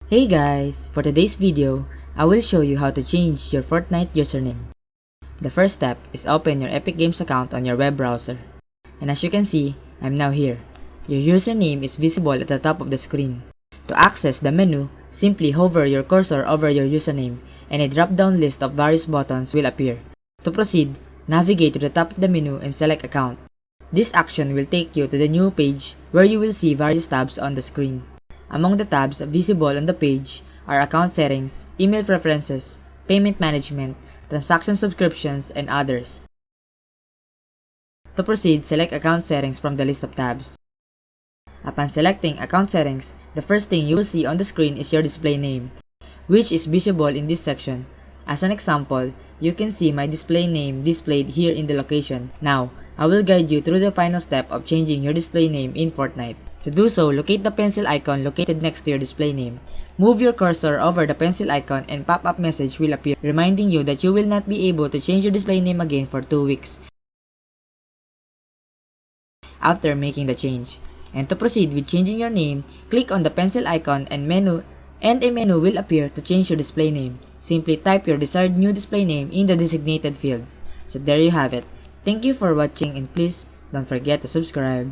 Hey guys! For today's video, I will show you how to change your Fortnite username. The first step is open your Epic Games account on your web browser. And as you can see, I'm now here. Your username is visible at the top of the screen. To access the menu, simply hover your cursor over your username and a drop-down list of various buttons will appear. To proceed, navigate to the top of the menu and select Account. This action will take you to the new page where you will see various tabs on the screen. Among the tabs visible on the page are Account Settings, Email Preferences, Payment Management, Transaction Subscriptions, and others. To proceed, select Account Settings from the list of tabs. Upon selecting Account Settings, the first thing you will see on the screen is your display name, which is visible in this section. As an example, you can see my display name displayed here in the location. Now, I will guide you through the final step of changing your display name in Fortnite. To do so, locate the pencil icon located next to your display name. Move your cursor over the pencil icon and pop-up message will appear reminding you that you will not be able to change your display name again for 2 weeks after making the change. And to proceed with changing your name, click on the pencil icon and a menu will appear to change your display name. Simply type your desired new display name in the designated fields. So there you have it. Thank you for watching and please don't forget to subscribe.